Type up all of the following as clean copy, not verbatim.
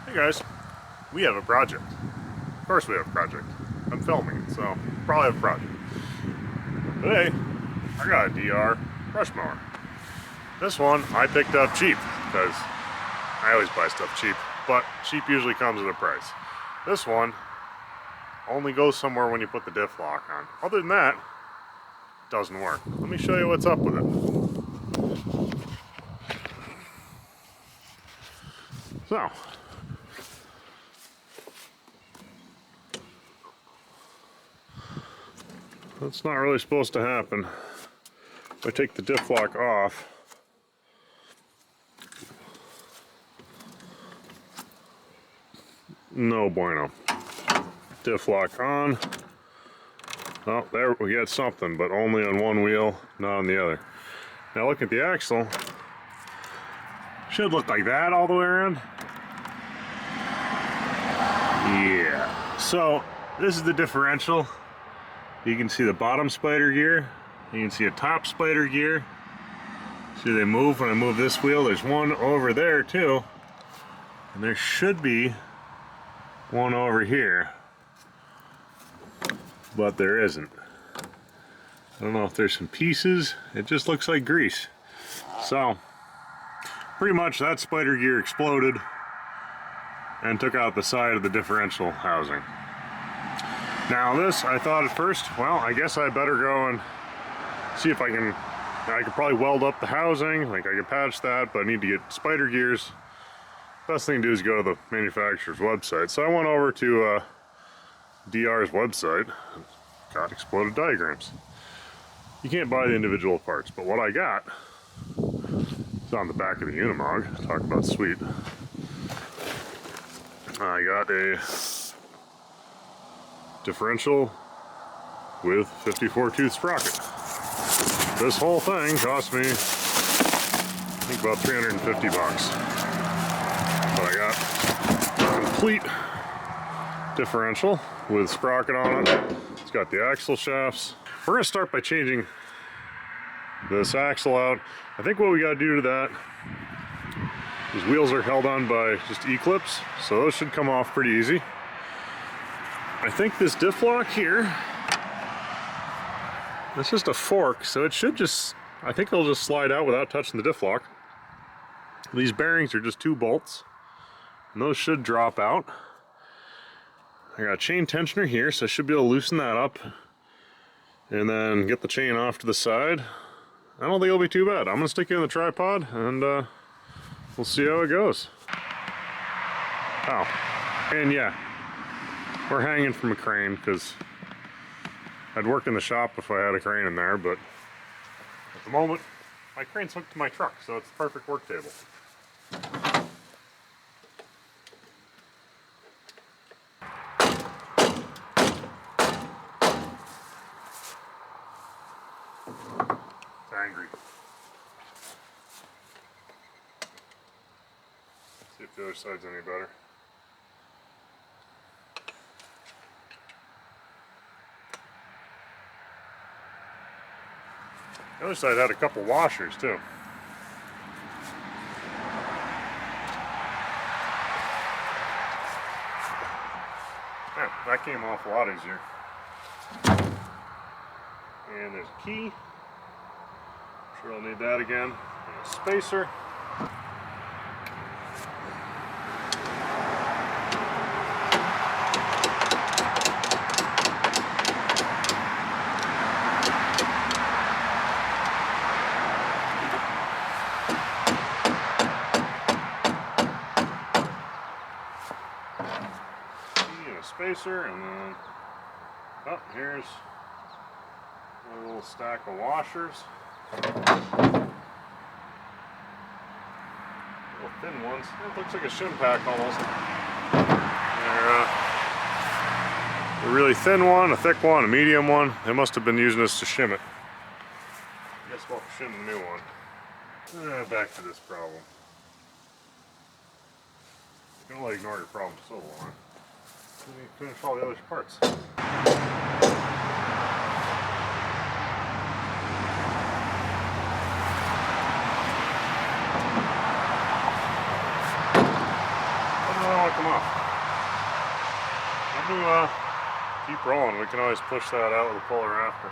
Hey guys, we have a project. Of course we have a project. I'm filming it, so probably have a project. Today, I got a DR brush mower. This one I picked up cheap, because I always buy stuff cheap, but cheap usually comes at a price. This one only goes somewhere when you put the diff lock on. Other than that, it doesn't work. Let me show you what's up with it. So, that's not really supposed to happen. If I take the diff lock off, no bueno. Diff lock on. Oh, there we get something, but only on one wheel, not on the other. Now look at the axle. Should look like that all the way around. Yeah. So this is the differential. You can see the bottom spider gear. You can see a top spider gear. See they move when I move this wheel. There's one over there too. And there should be one over here. But there isn't. I don't know if there's some pieces. It just looks like grease. So pretty much that spider gear exploded and took out the side of the differential housing. Now this, I thought at first, well, I guess I better go and see if I could probably weld up the housing, like I could patch that, but I need to get spider gears. Best thing to do is go to the manufacturer's website. So I went over to DR's website, got exploded diagrams. You can't buy the individual parts, but what I got is on the back of the Unimog. Talk about sweet. I got a differential with 54 tooth sprocket. This whole thing cost me, I think, about 350 bucks. But I got a complete differential with sprocket on it. It's got the axle shafts. We're gonna start by changing this axle out. I think what we gotta do to that, these wheels are held on by just E-clips, so those should come off pretty easy. I think this diff lock here, it's just a fork, so it should just, I think it'll just slide out without touching the diff lock. These bearings are just 2 bolts, and those should drop out. I got a chain tensioner here, so I should be able to loosen that up and then get the chain off to the side. I don't think it'll be too bad. I'm gonna stick it in the tripod and we'll see how it goes. Oh, and yeah, we're hanging from a crane because I'd work in the shop if I had a crane in there, but at the moment, my crane's hooked to my truck, so it's the perfect work table. It's angry. See if the other side's any better. The other side had a couple washers too. Yeah, that came off a lot easier. And there's a key. I'm sure I'll need that again. And a spacer. Spacer, and then here's a little stack of washers, little thin ones. It looks like a shim pack almost. They're a really thin one, a thick one, a medium one. They must have been using this to shim it. I guess we'll shim the new one. Back to this problem. You can only ignore your problem so long. We need to finish all the other parts. come off. I'm gonna keep rolling. We can always push that out with a puller after.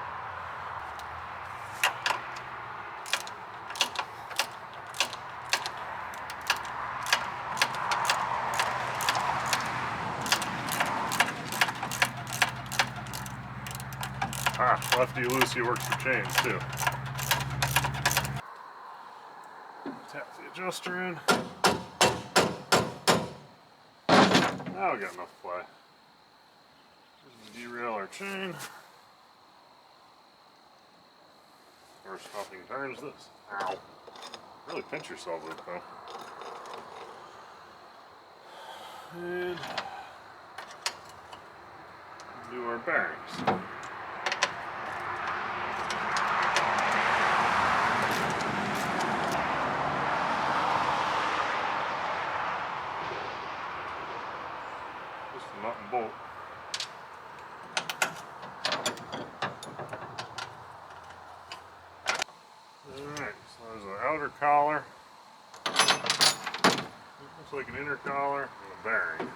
Ah, lefty loosey works for chains too. Tap the adjuster in. Now we got enough play. Derail our chain. Of course, nothing turns this. Ow. Really pinch yourself with it though. And do our bearings. Just a nut and bolt. Alright, so there's an outer collar. Looks like an inner collar and a bearing.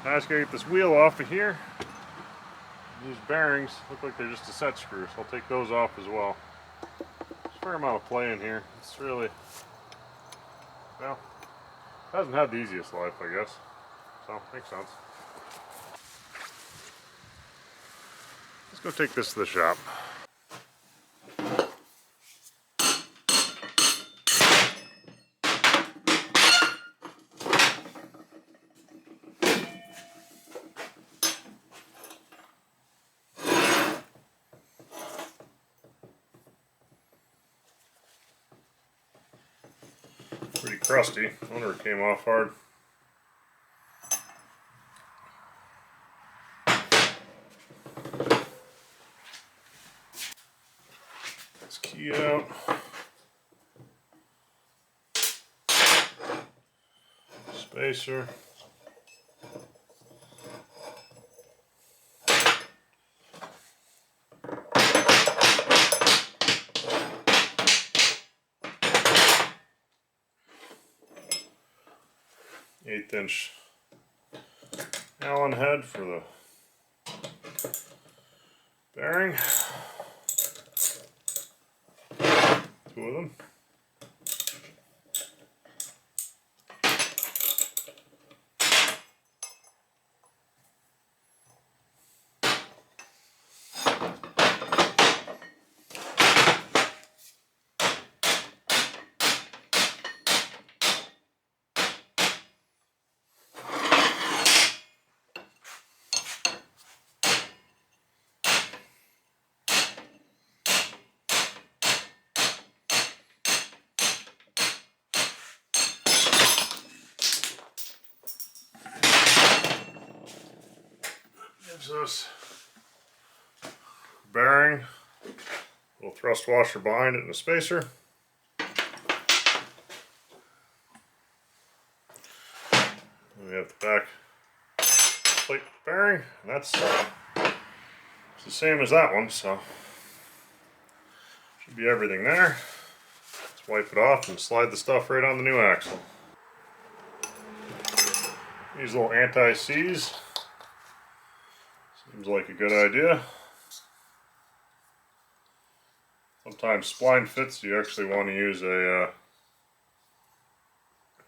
I just gotta get this wheel off of here. These bearings look like they're just a set screw, so I'll take those off as well. There's a fair amount of play in here. It's really, well, it hasn't had the easiest life, I guess. So, makes sense. Let's go take this to the shop. Pretty crusty. I wonder if it came off hard. Let's key out. Spacer. Eighth-inch Allen head for the bearing. Two of them. Gives us bearing, little thrust washer behind it and a spacer. And we have the back plate bearing, and that's it's the same as that one, so should be everything there. Let's wipe it off and slide the stuff right on the new axle. These little anti-seize. Seems like a good idea. Sometimes spline fits, you actually want to use a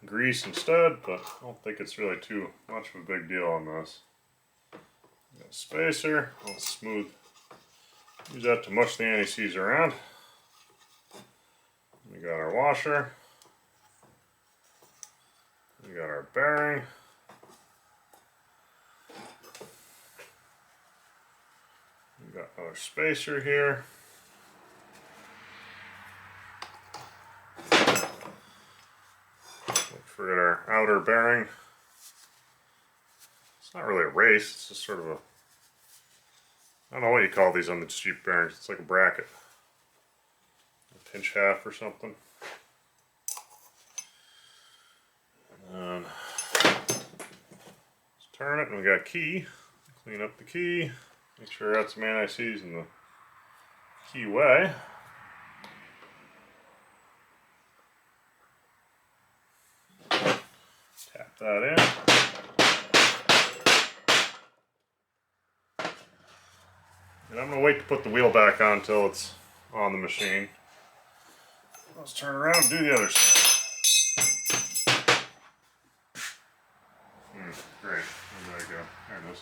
grease instead, but I don't think it's really too much of a big deal on this. Got a spacer, a little smooth Use that to mush the anti-seize around. We got our washer. We got our bearing. We got our spacer here. Don't forget our outer bearing. It's not really a race, it's just sort of a, I don't know what you call these on the cheap bearings. It's like a bracket. A pinch half or something. And let's turn it, and we got a key. Clean up the key. Make sure I got some anti-seize in the key way. Tap that in. And I'm going to wait to put the wheel back on until it's on the machine. Let's turn around and do the other side. Great. Where did I go? There it is.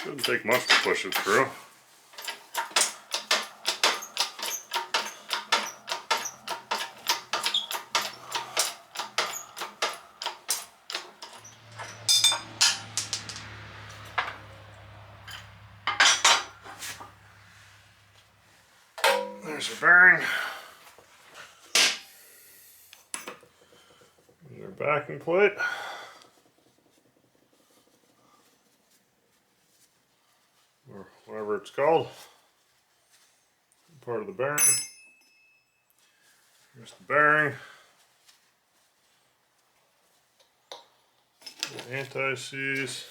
Doesn't take much to push it through. There's a bearing. There's our backing plate. Or whatever it's called. Part of the bearing. Here's the bearing. Anti-seize.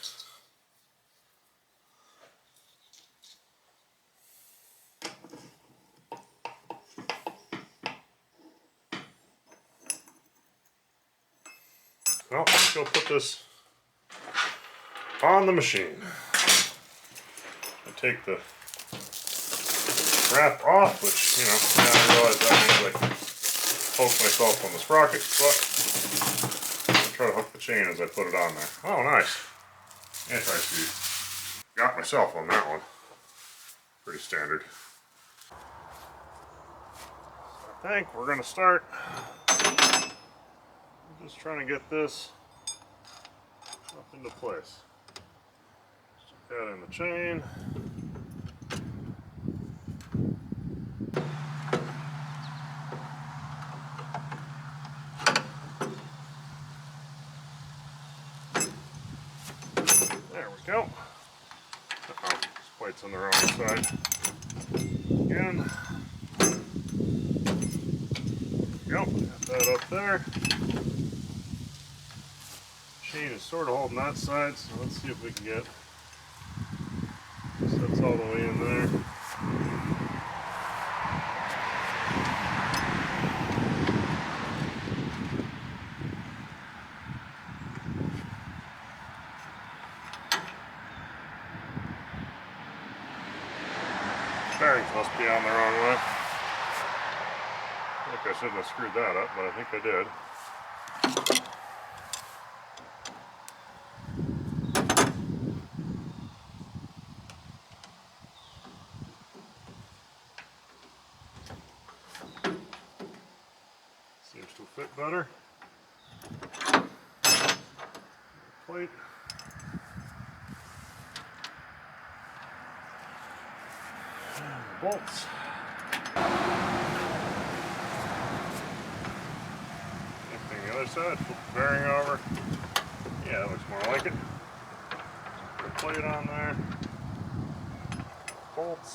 Well, let's go put this on the machine. I take the wrap off, which, you know, now I realize that means I can poke myself on the sprockets, but I'll try to hook the chain as I put it on there. Oh, nice. Anti-seize. Got myself on that one. Pretty standard. I think we're going to start. I'm just trying to get this up into place. Stick that in the chain. There we go. Uh-oh, this plate's on the wrong side. Again. There we go, got that up there. Chain is sort of holding that side, so let's see if we can get sets all the way in there. Bearings must be on the wrong way. I think I shouldn't have screwed that up, but I think I did. Seems to fit better. Plate. Bolts. Same thing the other side, flip the bearing over. Yeah, that looks more like it. Put a plate on there. Bolts.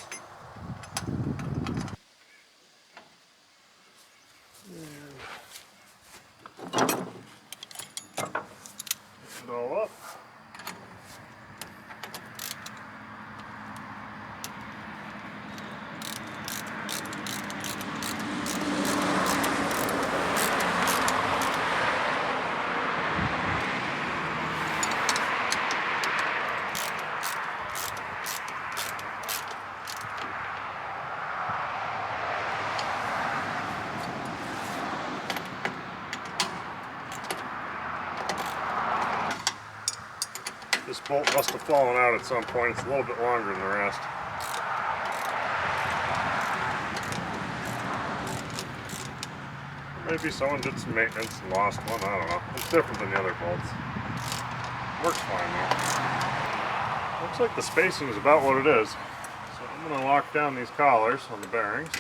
it all up. This bolt must have fallen out at some point. It's a little bit longer than the rest. Maybe someone did some maintenance and lost one. I don't know. It's different than the other bolts. Works fine though. Looks like the spacing is about what it is. So I'm going to lock down these collars on the bearings.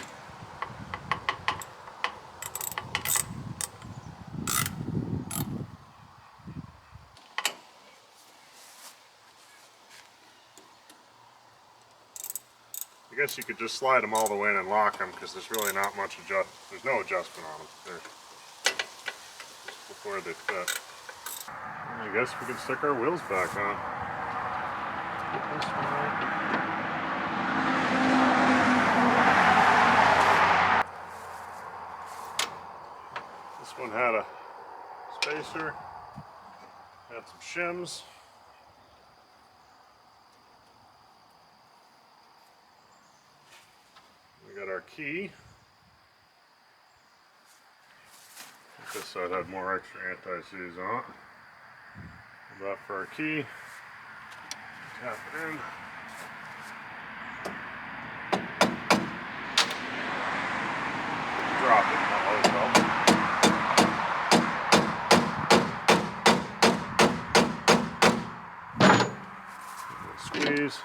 I guess you could just slide them all the way in and lock them because there's really not much there's no adjustment on them. They're just where they fit. I guess we can stick our wheels back on. Get this one out. This one had a spacer, had some shims. We got our key. This side had more extra anti-seize on it. That for our key. Tap it in. Drop it, that always helps. Squeeze.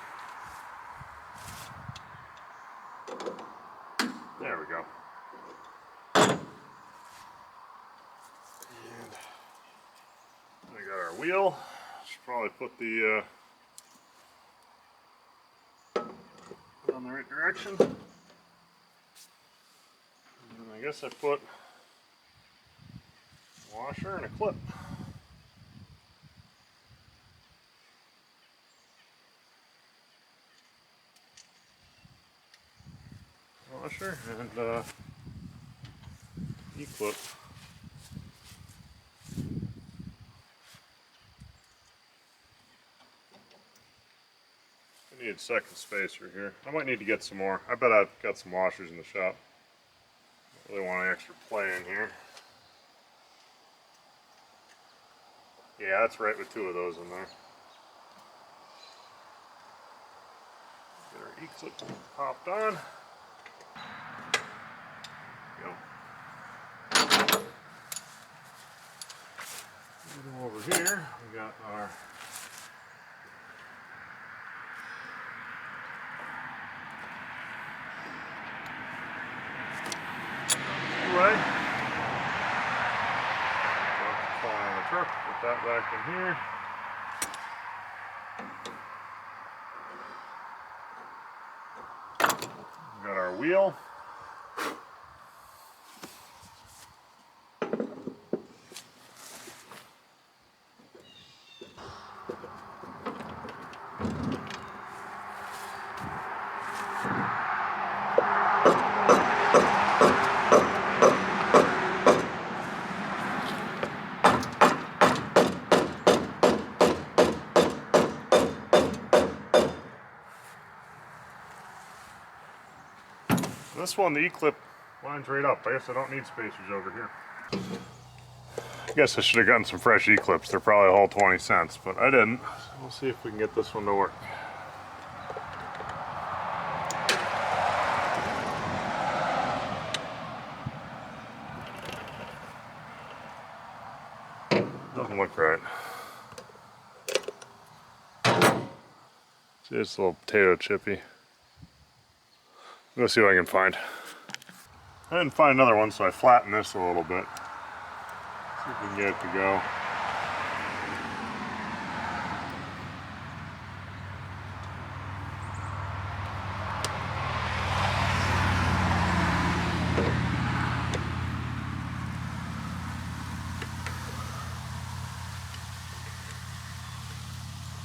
There we go. And we got our wheel. Should probably put the on the right direction. And I guess I put a washer and a clip. Washer and E-clip. I need a second spacer here. I might need to get some more. I bet I've got some washers in the shop. I really want an extra play in here. Yeah, that's right with two of those in there. Get our E-clip popped on. Go over here, we got our way. Fall on the truck, put that back in here. We got our wheel. This one, the E-clip lines right up. I guess I don't need spacers over here. I guess I should have gotten some fresh E-clips. They're probably a whole 20 cents, but I didn't. So we'll see if we can get this one to work. Doesn't look right. See, it's a little potato chippy. Let's see what I can find. I didn't find another one, so I flattened this a little bit. See if we can get it to go.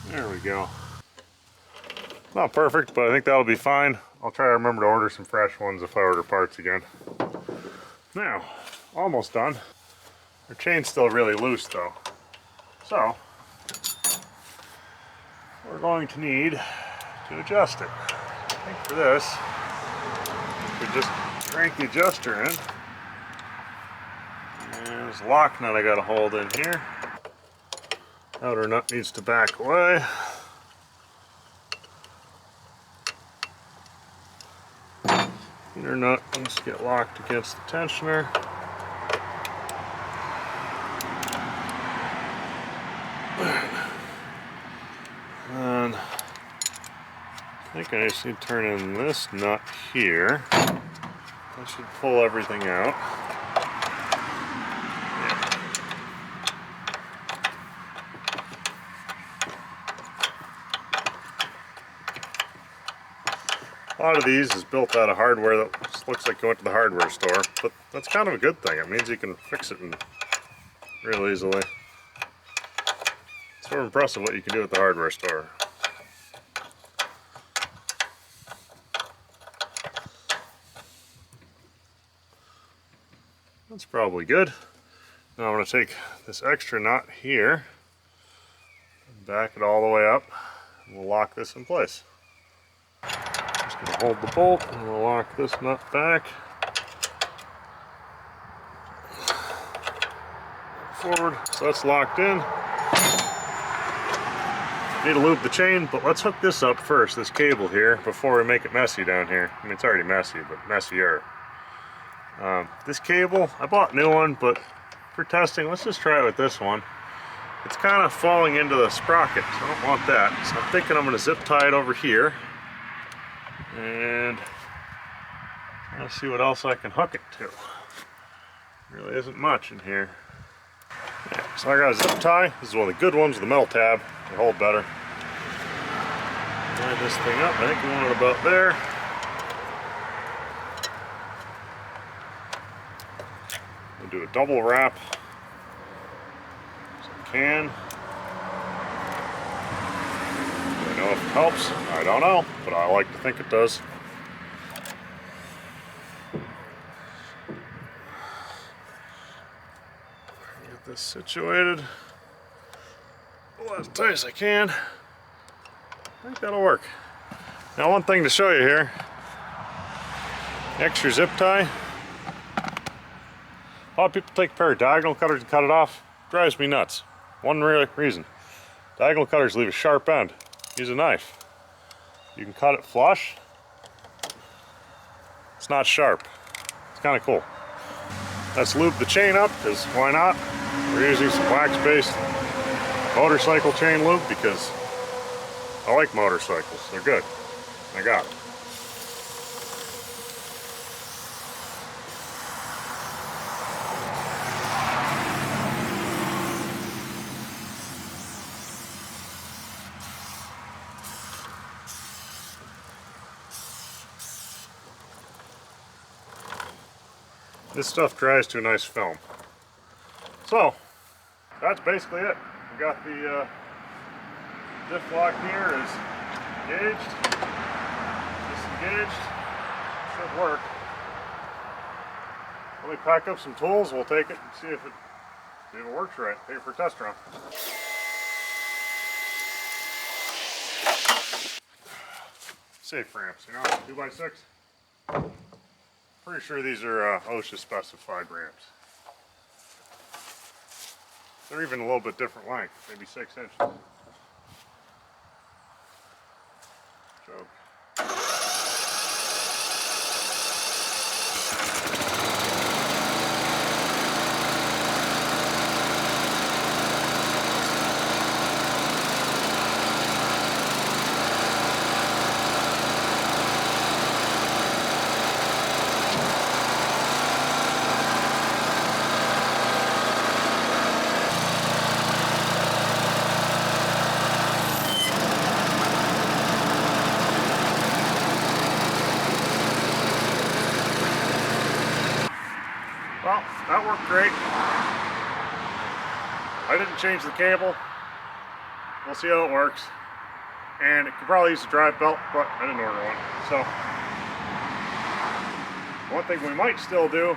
There we go. Not perfect, but I think that'll be fine. I'll try to remember to order some fresh ones if I order parts again. Now, almost done. Our chain's still really loose though. So, we're going to need to adjust it. I think for this, we just crank the adjuster in. And there's a lock nut I gotta hold in here. Outer nut needs to back away. Inner nut needs to get locked against the tensioner. And I think I just need to turn in this nut here. That should pull everything out. A lot of these is built out of hardware that just looks like you went to the hardware store, but that's kind of a good thing. It means you can fix it real easily. It's sort of impressive what you can do at the hardware store. That's probably good. Now I'm going to take this extra nut here, and back it all the way up, and we'll lock this in place. Just going to hold the bolt and we'll lock this nut back. Forward, so that's locked in. Need to lube the chain, but let's hook this up first, this cable here, before we make it messy down here. I mean, it's already messy, but messier. This cable, I bought a new one, but for testing, let's just try it with this one. It's kind of falling into the sprocket, so I don't want that. So I'm thinking I'm going to zip tie it over here. And I'll see what else I can hook it to. Really isn't much in here. Yeah, so I got a zip tie. This is one of the good ones with the metal tab. They hold better. Line this thing up. I think we want it about there. We'll do a double wrap. So I can. Do I know if it helps? I don't know, but I like to think it does. Get this situated. Pull as tight as I can. I think that'll work. Now, one thing to show you here. Extra zip tie. A lot of people take a pair of diagonal cutters and cut it off. Drives me nuts. One reason. Diagonal cutters leave a sharp end. Use a knife. You can cut it flush. It's not sharp. It's kind of cool. Let's lube the chain up, because why not? We're using some wax-based motorcycle chain lube because I like motorcycles. They're good. I got it. This stuff dries to a nice film. So, that's basically it. We got the diff lock here is engaged, disengaged, should work. Let me pack up some tools, we'll take it and see if it works right. Take it for a test run. Safe ramps, you know, 2x6. Pretty sure these are OSHA specified ramps. They're even a little bit different length, maybe 6 inches. Joke. Well, that worked great. I didn't change the cable. We'll see how it works. And it could probably use a drive belt, but I didn't order one. So, one thing we might still do,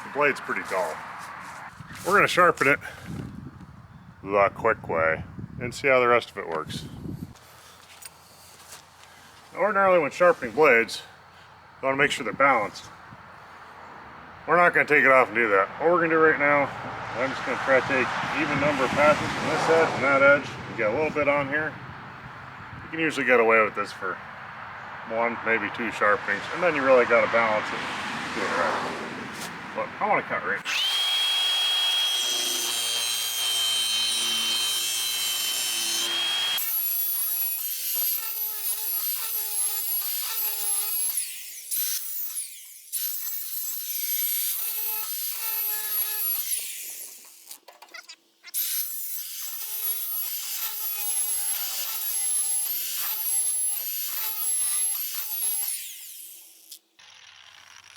the blade's pretty dull. We're going to sharpen it the quick way and see how the rest of it works. Ordinarily when sharpening blades, you want to make sure they're balanced. We're not going to take it off and do that. What we're going to do right now, I'm just going to try to take even number of passes from this edge and that edge. We get a little bit on here. You can usually get away with this for 1, maybe 2 sharpenings, and then you really got to balance it, do it right. But I want to cut right.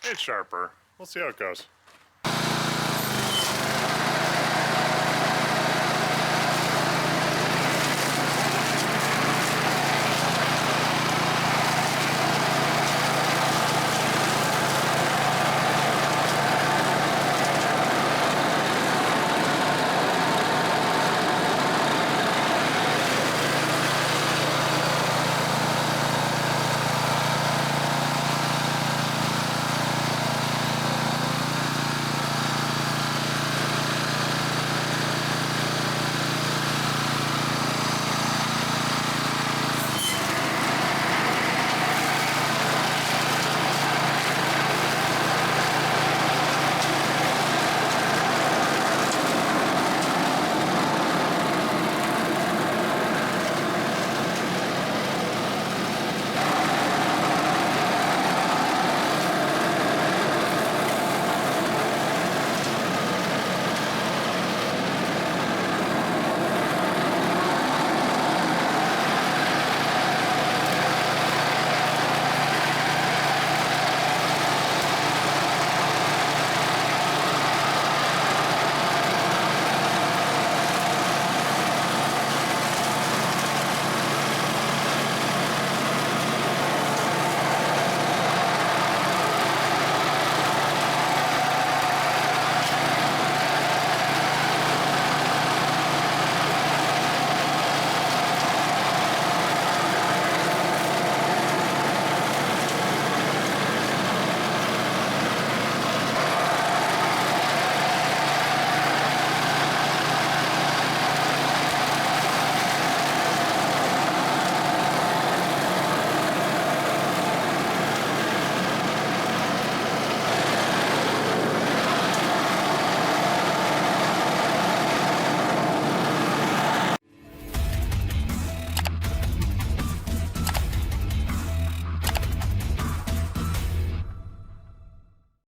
It's sharper. We'll see how it goes.